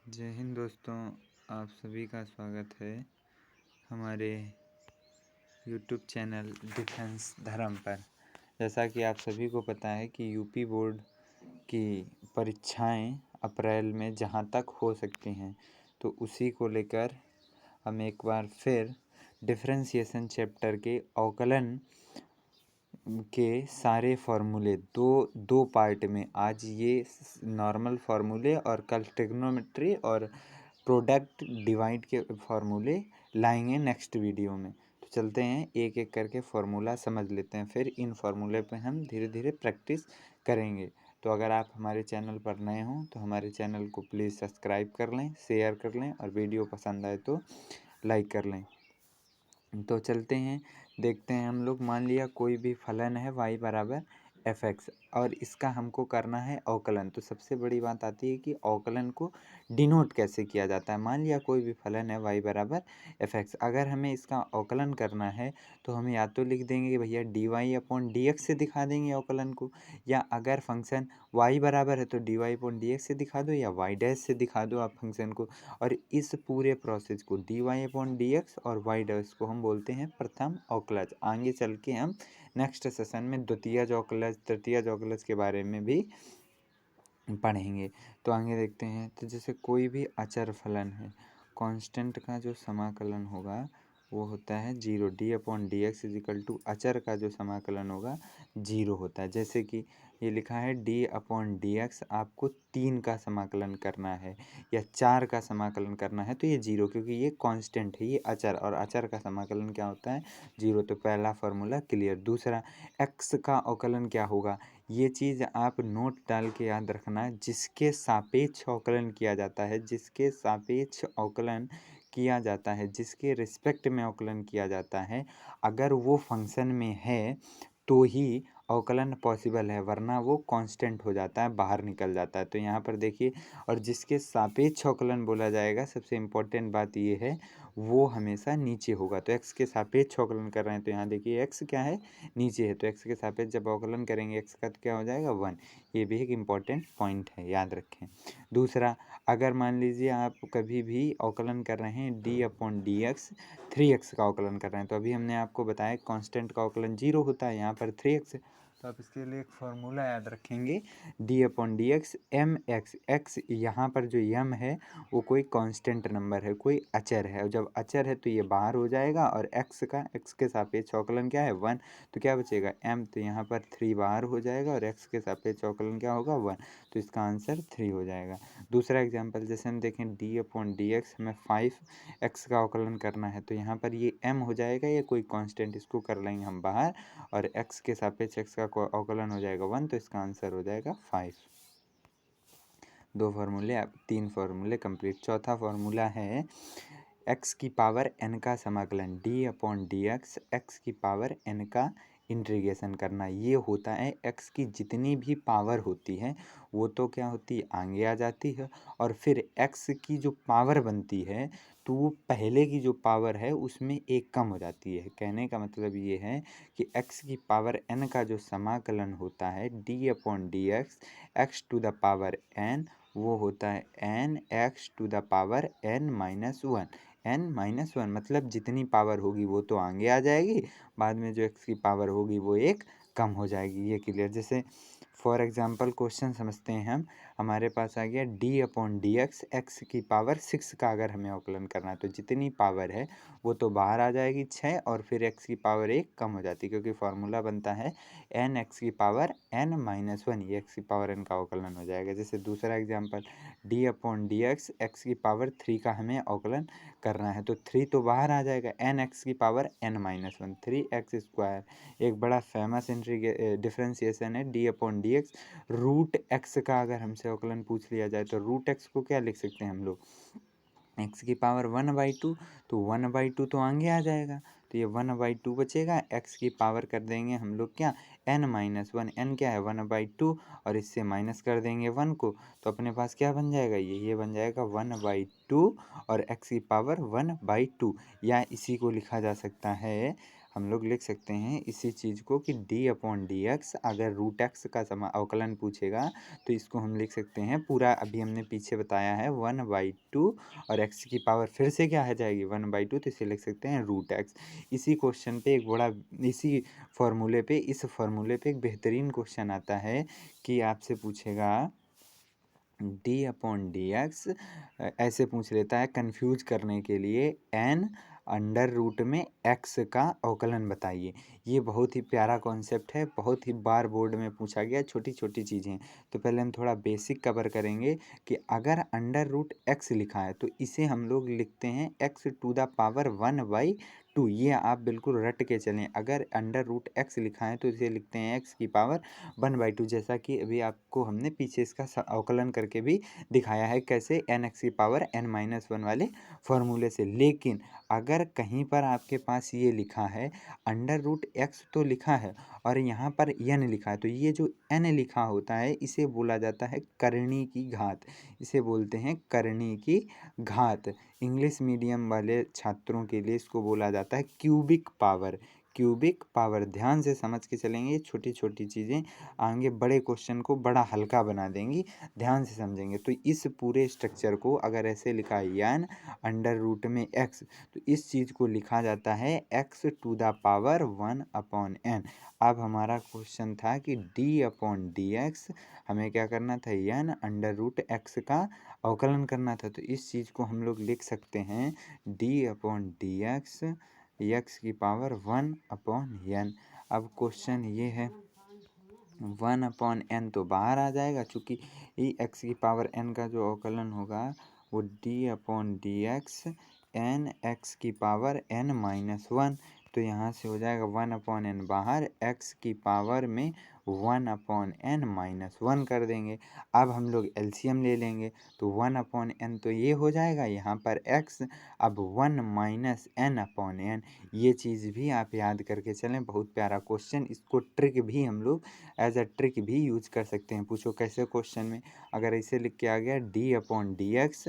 जय हिंद दोस्तों, आप सभी का स्वागत है हमारे यूट्यूब चैनल डिफेंस धर्म पर। जैसा कि आप सभी को पता है कि यूपी बोर्ड की परीक्षाएं अप्रैल में जहां तक हो सकती हैं, तो उसी को लेकर हम एक बार फिर डिफरेंशिएशन चैप्टर के अवकलन के सारे फार्मूले दो पार्ट में, आज ये नॉर्मल फार्मूले और कल ट्रिग्नोमेट्री और प्रोडक्ट डिवाइड के फार्मूले लाएंगे नेक्स्ट वीडियो में। तो चलते हैं, एक एक करके फार्मूला समझ लेते हैं, फिर इन फार्मूले पे हम धीरे धीरे प्रैक्टिस करेंगे। तो अगर आप हमारे चैनल पर नए हों तो हमारे चैनल को प्लीज़ सब्सक्राइब कर लें, शेयर कर लें और वीडियो पसंद आए तो लाइक कर लें। तो चलते हैं, देखते हैं हम लोग। मान लिया कोई भी फलन है y बराबर एफ एक्स और इसका हमको करना है अवकलन। तो सबसे बड़ी बात आती है कि अवकलन को डिनोट कैसे किया जाता है। मान लिया कोई भी फलन है y बराबर एफ एक्स, अगर हमें इसका अवकलन करना है तो हम या तो लिख देंगे कि भैया d y upon d x से दिखा देंगे अवकलन को, या अगर फंक्शन y बराबर है तो d y upon d x से दिखा दो या y डैश से दिखा दो आप फंक्शन को। और इस पूरे प्रोसेस को d y upon d x और वाई डैश को हम बोलते हैं प्रथम अवकलज। आगे चल के हम नेक्स्ट सेशन में द्वितीय अवकलज, तृतीय अवकलज के बारे में भी पढ़ेंगे। तो आगे देखते हैं। तो जैसे कोई भी अचर फलन है, कांस्टेंट का जो समाकलन होगा वो होता है zero. D upon d x is equal to अचर का जो समाकलन होगा जीरो होता है। जैसे कि ये लिखा है डी अपॉन डी एक्स, आपको 3 का समाकलन करना है या 4 का समाकलन करना है तो ये जीरो, क्योंकि ये कांस्टेंट है, ये अचर, और अचर का समाकलन क्या होता है जीरो। तो पहला फॉर्मूला क्लियर। दूसरा, एक्स का अवकलन क्या होगा, ये चीज़ आप नोट डाल के याद रखना है। जिसके सापेक्ष अवकलन किया जाता है, जिसके सापेक्ष अवकलन किया जाता है, जिसके रिस्पेक्ट में अवकलन किया जाता है, अगर वो फंक्शन में है तो ही अवकलन पॉसिबल है, वरना वो कांस्टेंट हो जाता है, बाहर निकल जाता है। तो यहाँ पर देखिए, और जिसके सापेक्ष अवकलन बोला जाएगा, सबसे इम्पोर्टेंट बात ये है वो हमेशा नीचे होगा। तो एक्स के सापेक्ष अवकलन कर रहे हैं तो यहाँ देखिए एक्स क्या है, नीचे है, तो एक्स के सापेक्ष जब अवकलन करेंगे एक्स का तो क्या हो जाएगा 1। ये भी एक इम्पॉर्टेंट पॉइंट है, याद रखें। दूसरा, अगर मान लीजिए आप कभी भी अवकलन कर रहे हैं D upon d x, 3x का अवकलन कर रहे हैं, तो अभी हमने आपको बताया कांस्टेंट का अवकलन जीरो होता है, यहाँ पर 3x है, तो आप इसके लिए एक फार्मूला याद रखेंगे d upon d x m x. X यहाँ पर जो यम है वो कोई कांस्टेंट नंबर है, कोई अचर है, और जब अचर है तो ये बाहर हो जाएगा, और एक्स के सापेक्ष अवकलन क्या है 1, तो क्या बचेगा m, तो यहाँ पर 3 बाहर हो जाएगा और x के सापेक्ष अवकलन क्या होगा 1, तो इसका आंसर 3 हो जाएगा। दूसरा एग्जांपल जैसे हम देखें d अपॉन डी एक्स, हमें 5x का अवकलन करना है, तो यहाँ पर ये m हो जाएगा, ये कोई कांस्टेंट, इसको कर लेंगे हम बाहर, और x के सापेक्ष x का अवकलन हो जाएगा 1, तो इसका आंसर हो जाएगा 5। दो फार्मूले, अब 3 फार्मूले कंप्लीट। चौथा फार्मूला है एक्स की पावर n का समाकलन, D upon d x, x की पावर n का इंटीग्रेशन करना। ये होता है x की जितनी भी पावर होती है वो तो क्या होती है आगे आ जाती है, और फिर x की जो पावर बनती है तो वो पहले की जो पावर है उसमें एक कम हो जाती है। कहने का मतलब ये है कि x की पावर n का जो समाकलन होता है d upon d x, x to the power n, वो होता है n x to the power n minus one. n-1 मतलब जितनी पावर होगी वो तो आगे आ जाएगी, बाद में जो x की पावर होगी वो एक कम हो जाएगी। ये क्लियर। जैसे फॉर एग्जांपल क्वेश्चन समझते हैं हम, हमारे पास आ गया d upon d x, x की पावर 6 का अगर हमें अवकलन करना है तो जितनी पावर है वो तो बाहर आ जाएगी 6, और फिर x की पावर 1 कम हो जाती है, क्योंकि फार्मूला बनता है n एक्स की पावर n माइनस वन, ये x की पावर n का अवकलन हो जाएगा। जैसे दूसरा example d upon d x, x की पावर 3 का हमें अवकलन करना है, तो 3 तो बाहर आ जाएगा, n एक्स की power n minus one, 3x square. एक बड़ा फेमस डिफरेंशिएशन है d upon d x. Root x का अगर हमसे अवकलन पूछ लिया जाए तो रूट एक्स को क्या लिख सकते हैं हम लोग, एक्स की पावर 1/2, तो 1/2 तो आगे आ जाएगा, तो ये 1/2 बचेगा। एक्स की पावर कर देंगे हम लोग क्या n माइनस वन, n क्या है 1/2, और इससे माइनस कर देंगे 1 को, तो अपने पास क्या बन जाएगा ये बन जाएगा 1/2 और x की पावर 1/2, या इसी को लिखा जा सकता है हम लोग लिख सकते हैं इसी चीज़ को कि d/dx अगर रूट एक्स का अवकलन पूछेगा तो इसको हम लिख सकते हैं पूरा, अभी हमने पीछे बताया है 1/2 और x की पावर फिर से क्या आ जाएगी 1/2, तो इसे लिख सकते हैं रूट एक्स। इसी क्वेश्चन पे एक बड़ा इसी फॉर्मूले पे इस फॉर्मूले पे एक बेहतरीन क्वेश्चन आता है कि आपसे पूछेगा d/dx, ऐसे पूछ लेता है कंफ्यूज करने के लिए n अंडर रूट में x का अवकलन बताइए। ये बहुत ही प्यारा कॉन्सेप्ट है, बहुत ही बार बोर्ड में पूछा गया, छोटी छोटी चीज़ें। तो पहले हम थोड़ा बेसिक कवर करेंगे कि अगर अंडर रूट x लिखा है तो इसे हम लोग लिखते हैं x⁴ ये आप बिल्कुल रट के चलें। अगर अंडर रूट x लिखा है तो इसे लिखते हैं x की पावर 1/2, जैसा कि अभी आपको हमने पीछे इसका अवकलन करके भी दिखाया है कैसे n(x की पावर n-1) वाले फॉर्मूले से। लेकिन अगर कहीं पर आपके पास ये लिखा है अंडर रूट x तो लिखा है और यहाँ पर n लिखा है, तो ये जो n लिखा होता है इसे बोला जाता है करनी की घात, इसे बोलते हैं करनी की घात। इंग्लिश मीडियम वाले छात्रों के लिए इसको बोला जाता है क्यूबिक पावर। क्यूबिक पावर ध्यान से समझ के चलेंगे, छोटी छोटी चीज़ें आगे बड़े क्वेश्चन को बड़ा हल्का बना देंगी, ध्यान से समझेंगे। तो इस पूरे स्ट्रक्चर को अगर ऐसे लिखा है n अंडर रूट में x, तो इस चीज़ को लिखा जाता है x⁴ अब हमारा क्वेश्चन था कि d/dx हमें क्या करना था n अंडर रूट x का अवकलन करना था। तो इस चीज़ को हम लोग लिख सकते हैं d/dx x की पावर 1/n। अब क्वेश्चन ये है 1/n तो बाहर आ जाएगा, चूँकि x की पावर n का जो अवकलन होगा वो d/dx n x की पावर n-1, तो यहाँ से हो जाएगा 1/n बाहर, x की पावर में 1/n-1 कर देंगे। अब हम लोग एलसीएम ले लेंगे तो 1/n तो ये हो जाएगा, यहाँ पर x, अब 1 - n/n। ये चीज़ भी आप याद करके चलें, बहुत प्यारा क्वेश्चन। इसको ट्रिक भी हम लोग एज अ ट्रिक भी यूज कर सकते हैं। पूछो कैसे क्वेश्चन में, अगर इसे लिख के आ गया d/dx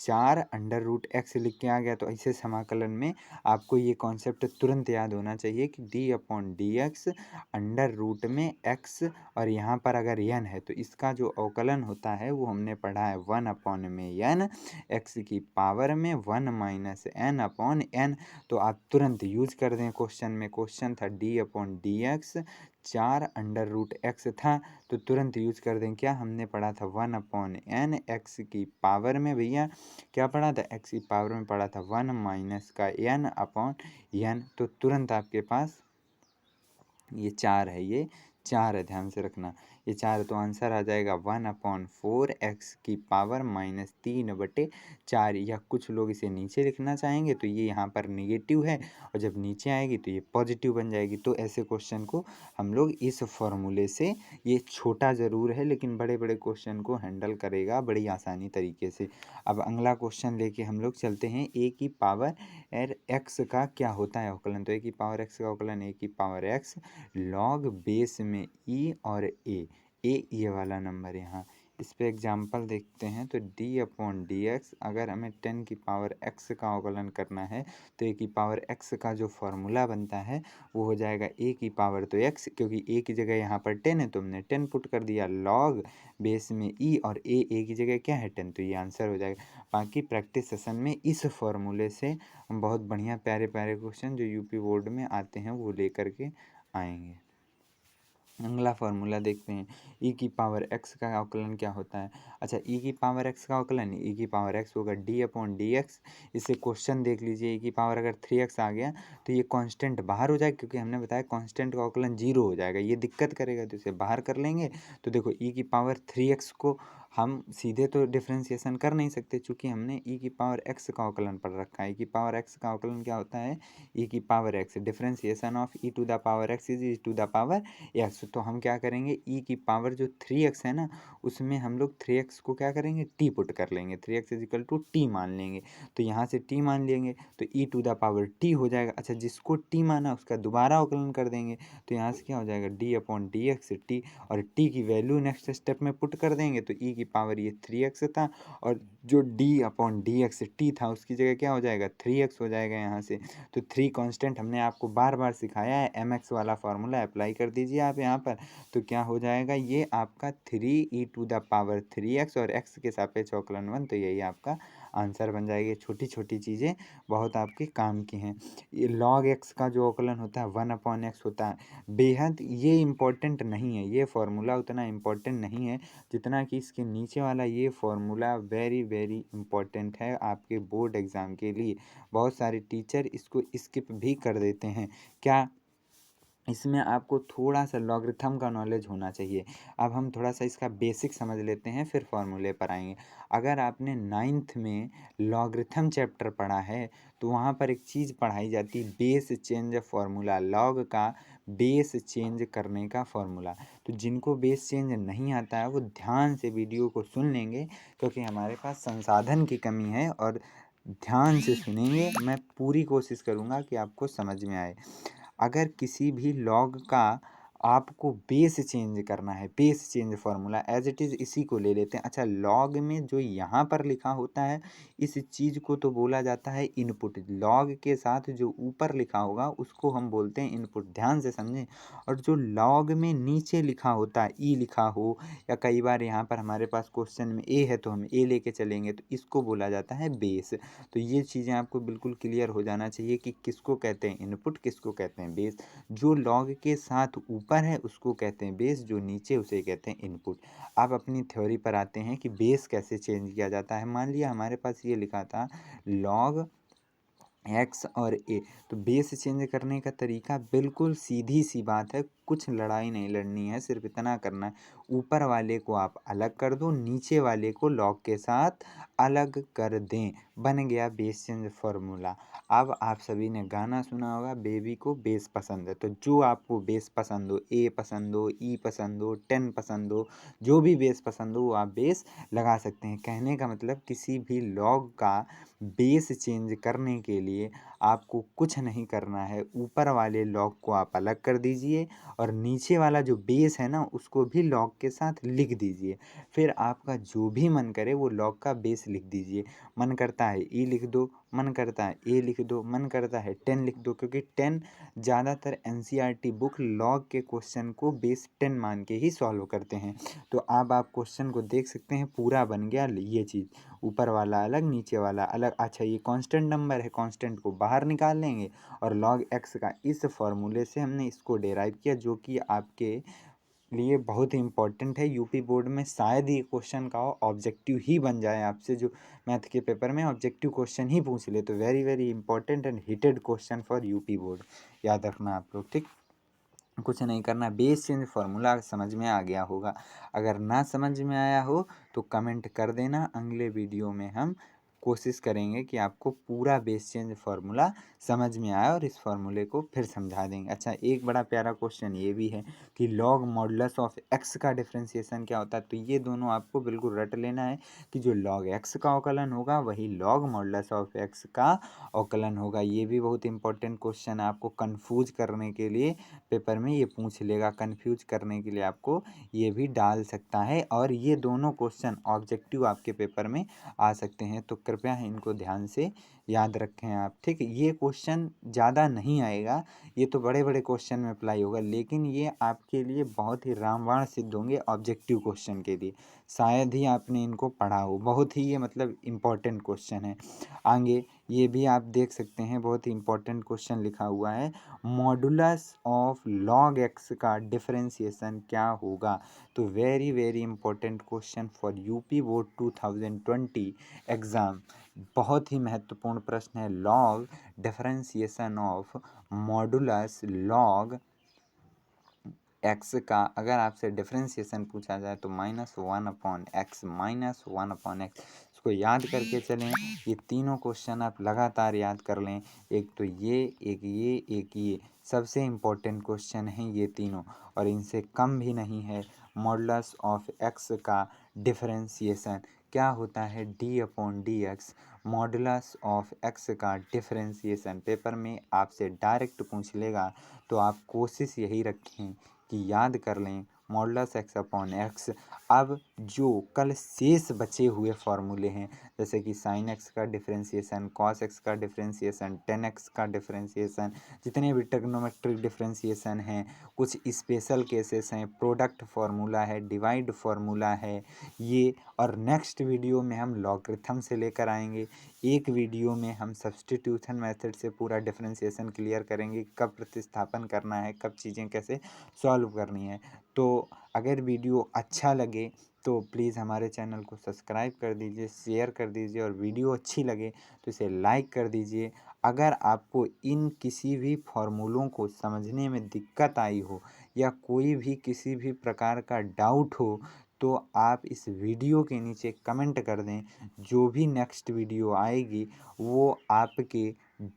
4 अंडर रूट x लिख के आ गया, तो ऐसे समाकलन में आपको ये कॉन्सेप्ट तुरंत याद होना चाहिए कि d/dx अंडर रूट में x और यहाँ पर अगर n है तो इसका जो अवकलन होता है वो हमने पढ़ा है 1/n x की पावर में 1 - n/n। तो आप तुरंत यूज कर दें क्वेश्चन में। क्वेश्चन था d/dx 4 अंडर रूट x था, तो तुरंत यूज कर दें। क्या हमने पढ़ा था 1/n x की पावर में, भैया क्या पढ़ा था, x की पावर में पढ़ा था 1 - n/n। तो तुरंत आपके पास ये 4 है, ये 4 है, ध्यान से रखना ये 4, तो आंसर आ जाएगा 1/4 x की पावर -3/4। या कुछ लोग इसे नीचे लिखना चाहेंगे तो ये यहाँ पर नेगेटिव है और जब नीचे आएगी तो ये पॉजिटिव बन जाएगी। तो ऐसे क्वेश्चन को हम लोग इस फॉर्मूले से, ये छोटा ज़रूर है लेकिन बड़े बड़े क्वेश्चन को हैंडल करेगा बड़ी आसानी तरीके से। अब अगला क्वेश्चन लेके हम लोग चलते हैं, a की पावर x का क्या होता है अवकलन। तो a की पावर x का अवकलन a की पावर x लॉग बेस में e और a ये वाला नंबर यहाँ। इस पे एग्जाम्पल देखते हैं तो d/dx अगर हमें 10 की पावर x का अवकलन करना है तो a की पावर x का जो फॉर्मूला बनता है वो हो जाएगा a की पावर तो x, क्योंकि a की जगह यहाँ पर 10 है तो हमने 10 पुट कर दिया, लॉग बेस में e और a की जगह क्या है 10, तो ये आंसर हो जाएगा। बाकी प्रैक्टिस सेशन में इस फॉर्मूले से हम बहुत बढ़िया प्यारे प्यारे क्वेश्चन जो यूपी बोर्ड में आते हैं वो लेकर के आएंगे। अगला फॉर्मूला देखते हैं, e की पावर x का अवकलन क्या होता है। अच्छा, e की पावर x का अवकलन, e की पावर x होगा d/dx। इसे क्वेश्चन देख लीजिए, e की पावर अगर 3x आ गया तो ये कांस्टेंट बाहर हो जाएगा, क्योंकि हमने बताया कांस्टेंट का अवकलन 0 हो जाएगा, ये दिक्कत करेगा तो इसे बाहर कर लेंगे। तो देखो e की पावर 3x को हम सीधे तो डिफ्रेंसिएशन कर नहीं सकते, चूँकि हमने e की पावर x का अवकलन पढ़ रखा है। e की पावर x का अवकलन क्या होता है, e की power x, differentiation of e to the power x is e to the power x। तो हम क्या करेंगे, e की पावर जो 3x है ना, उसमें हम लोग 3x को क्या करेंगे, t पुट कर लेंगे, 3x = t मान लेंगे। तो यहाँ से t मान लेंगे तो e to the power t हो जाएगा। अच्छा, जिसको t माना उसका दोबारा अवकलन कर देंगे, तो यहाँ से क्या हो जाएगा d/dx t, और t की वैल्यू नेक्स्ट स्टेप में पुट कर देंगे तो e की पावर ये 3x था, और जो d/dx t था उसकी जगह क्या हो जाएगा 3x हो जाएगा यहाँ से। तो 3 कांस्टेंट हमने आपको बार बार सिखाया है, mx वाला फार्मूला अप्लाई कर दीजिए आप यहाँ पर। तो क्या हो जाएगा ये आपका 3e⁻³ और x के सापेक्ष अवकलन 1, तो यही आपका आंसर बन जाएगी। छोटी छोटी चीज़ें बहुत आपके काम की हैं। ये log x का जो अवकलन होता है 1/x होता है, बेहद ये इम्पोर्टेंट नहीं है, ये फार्मूला उतना इम्पोर्टेंट नहीं है जितना कि इसके नीचे वाला ये फार्मूला वेरी वेरी इम्पोर्टेंट है आपके बोर्ड एग्ज़ाम के लिए। बहुत सारे टीचर इसको स्किप भी कर देते हैं। क्या इसमें आपको थोड़ा सा लॉगरिथम का नॉलेज होना चाहिए। अब हम थोड़ा सा इसका बेसिक समझ लेते हैं, फिर फॉर्मूले पर आएंगे। अगर आपने 9th में लॉगरिथम चैप्टर पढ़ा है तो वहाँ पर एक चीज़ पढ़ाई जाती है बेस चेंज फार्मूला, लॉग का बेस चेंज करने का फार्मूला। तो जिनको बेस चेंज नहीं आता है वो ध्यान से वीडियो को सुन लेंगे, क्योंकि हमारे पास संसाधन की कमी है, और ध्यान से सुनेंगे। मैं पूरी कोशिश करूँगा कि आपको समझ में आए। अगर किसी भी लॉग का आपको बेस चेंज करना है, base change formula as it is इसी को ले लेते हैं। अच्छा, लॉग में जो यहाँ पर लिखा होता है इस चीज़ को तो बोला जाता है इनपुट। लॉग के साथ जो ऊपर लिखा होगा उसको हम बोलते हैं इनपुट, ध्यान से समझें। और जो लॉग में नीचे लिखा होता है ई लिखा हो, या कई बार यहाँ पर हमारे पास क्वेश्चन में ए है तो हम ए लेके चलेंगे, तो इसको बोला जाता है बेस। तो ये चीज़ें आपको बिल्कुल क्लियर हो जाना चाहिए कि किसको कहते हैं इनपुट, किसको कहते हैं बेस। जो लॉग के साथ ऊपर है उसको कहते हैं बेस, जो नीचे उसे कहते हैं इनपुट। अब अपनी थ्योरी पर आते हैं कि बेस कैसे चेंज किया जाता है। मान लिया हमारे पास ये लिखा था लॉग x और a, तो बेस चेंज करने का तरीका बिल्कुल सीधी सी बात है, कुछ लड़ाई नहीं लड़नी है, सिर्फ इतना करना है ऊपर वाले को आप अलग कर दो, नीचे वाले को लॉग के साथ अलग कर दें, बन गया बेस चेंज फार्मूला। अब आप सभी ने गाना सुना होगा बेबी को बेस पसंद है, तो जो आपको बेस पसंद हो, ए पसंद हो, ई पसंद हो, 10 पसंद हो, जो भी बेस पसंद हो वो आप बेस लगा सकते हैं। कहने का मतलब किसी भी लॉग का बेस चेंज करने के लिए आपको कुछ नहीं करना है, ऊपर वाले लॉग को आप अलग कर दीजिए और नीचे वाला जो बेस है ना उसको भी लॉग के साथ लिख दीजिए। फिर आपका जो भी मन करे वो लॉग का बेस लिख दीजिए। मन करता है ई लिख दो, मन करता है ए लिख दो, मन करता है 10 लिख दो, क्योंकि 10 ज़्यादातर एनसीईआरटी बुक लॉग के क्वेश्चन को बेस 10 मान के ही सॉल्व करते हैं। तो अब आप क्वेश्चन को देख सकते हैं, पूरा बन गया ये चीज़, ऊपर वाला अलग नीचे वाला अलग। अच्छा, ये कांस्टेंट नंबर है, कांस्टेंट को बाहर निकाल लेंगे और log x का इस फॉर्मूले से हमने इसको डेराइव किया, जो कि आपके लिए बहुत ही इंपॉर्टेंट है। यूपी बोर्ड में शायद ये क्वेश्चन का ऑब्जेक्टिव ही बन जाए, आपसे जो मैथ के पेपर में ऑब्जेक्टिव क्वेश्चन ही पूछ ले, तो very very important and hitted question for UP board, याद रखना आप लोग, ठीक। कुछ नहीं करना, बेस चेंज फार्मूला समझ में आ गया होगा। अगर ना समझ में आया हो तो कमेंट कर देना, अगले वीडियो में हम कोशिश करेंगे कि आपको पूरा बेस चेंज फार्मूला समझ में आए और इस फार्मूले को फिर समझा देंगे। अच्छा, एक बड़ा प्यारा क्वेश्चन ये भी है कि लॉग मॉडुलस ऑफ एक्स का डिफरेंशिएशन क्या होता है। तो ये दोनों आपको बिल्कुल रट लेना है कि जो लॉग एक्स का अवकलन होगा वही लॉग मॉडुलस ऑफ एक्स का अवकलन होगा। ये भी बहुत इंपॉर्टेंट क्वेश्चन है, आपको कन्फ्यूज करने के लिए पेपर में ये पूछ लेगा, कन्फ्यूज करने के लिए आपको ये भी डाल सकता है, और ये दोनों क्वेश्चन ऑब्जेक्टिव आपके पेपर में आ सकते हैं। तो कृपया इनको ध्यान से याद रखें आप, ठीक। ये क्वेश्चन ज़्यादा नहीं आएगा, ये तो बड़े बड़े क्वेश्चन में अप्लाई होगा, लेकिन ये आपके लिए बहुत ही रामबाण सिद्ध होंगे ऑब्जेक्टिव क्वेश्चन के लिए। शायद ही आपने इनको पढ़ा हो, बहुत ही ये मतलब इम्पॉर्टेंट क्वेश्चन है। आगे ये भी आप देख सकते हैं, बहुत ही इम्पॉर्टेंट क्वेश्चन लिखा हुआ है, मॉडुलस ऑफ लॉग एक्स का डिफरेंशिएशन क्या होगा। तो very very important question for UP board 2020 exam, बहुत ही महत्वपूर्ण प्रश्न है। Log differentiation of modulus log x का अगर आपसे डिफरेंशिएशन पूछा जाए तो -1/x, -1/x, इसको याद करके चलें। ये तीनों क्वेश्चन आप लगातार याद कर लें, एक तो ये, एक ये, एक ये, सबसे इम्पोर्टेंट क्वेश्चन हैं ये तीनों, और इनसे कम भी नहीं है। मॉडुलस ऑफ एक्स का डिफरेंशिएशन क्या होता है, d/dx, मॉडुलस ऑफ एक्स का डिफरेंशिएशन पेपर में आपसे डायरेक्ट पूछ लेगा। तो आप कोशिश यही रखें कि याद कर लें मॉडुलस x/x। अब जो कल शेष बचे हुए फॉर्मूले हैं, जैसे कि साइन एक्स का डिफरेंशिएशन, कॉस एक्स का डिफरेंशिएशन, टेन एक्स का डिफरेंशिएशन, जितने भी ट्रिग्नोमेट्रिक डिफरेंशिएशन हैं, कुछ स्पेशल केसेस हैं, प्रोडक्ट फार्मूला है, डिवाइड फार्मूला है ये। और नेक्स्ट वीडियो में हम लॉगरिथम से लेकर आएंगे। एक वीडियो में हम सब्स्टिट्यूशन मेथड से पूरा डिफरेंशिएशन क्लियर करेंगे, कब प्रतिस्थापन करना है, कब चीज़ें कैसे सॉल्व करनी है। तो अगर वीडियो अच्छा लगे तो प्लीज़ हमारे चैनल को सब्सक्राइब कर दीजिए, शेयर कर दीजिए, और वीडियो अच्छी लगे तो इसे लाइक कर दीजिए। अगर आपको इन किसी भी फॉर्मूलों को समझने में दिक्कत आई हो या कोई भी किसी भी प्रकार का डाउट हो तो आप इस वीडियो के नीचे कमेंट कर दें। जो भी नेक्स्ट वीडियो आएगी वो आपके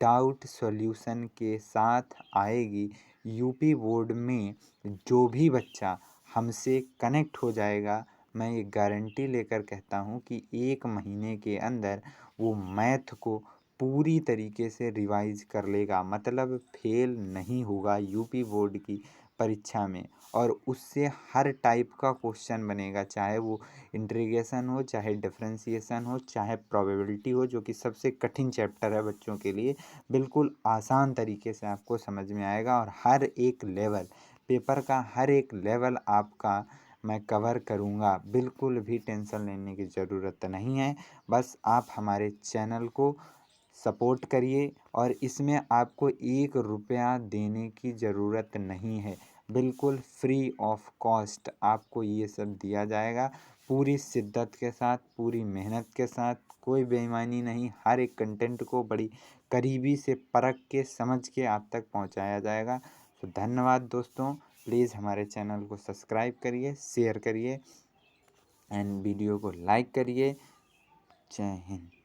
डाउट सॉल्यूशन के साथ आएगी। यूपी बोर्ड में जो भी बच्चा हमसे कनेक्ट हो जाएगा, मैं ये गारंटी लेकर कहता हूँ कि 1 महीने के अंदर वो मैथ को पूरी तरीके से रिवाइज कर लेगा, मतलब फेल नहीं होगा यूपी बोर्ड की परीक्षा में। और उससे हर टाइप का क्वेश्चन बनेगा, चाहे वो इंटीग्रेशन हो, चाहे डिफरेंशिएशन हो, चाहे प्रोबेबिलिटी हो, जो कि सबसे कठिन चैप्टर है बच्चों के लिए। बिल्कुल आसान तरीके से आपको समझ में आएगा, और हर एक लेवल, पेपर का हर एक लेवल आपका मैं कवर करूँगा। बिल्कुल भी टेंशन लेने की ज़रूरत नहीं है। बस आप हमारे चैनल को सपोर्ट करिए, और इसमें आपको 1 रुपया देने की ज़रूरत नहीं है। बिल्कुल फ्री ऑफ कॉस्ट आपको ये सब दिया जाएगा, पूरी शिद्दत के साथ, पूरी मेहनत के साथ, कोई बेईमानी नहीं। हर एक कंटेंट को बड़ी करीबी से परख के समझ के आप तक पहुंचाया जाएगा। तो धन्यवाद दोस्तों। प्लीज़ हमारे चैनल को सब्सक्राइब करिए, शेयर करिए एंड वीडियो को लाइक करिए। जय हिंद।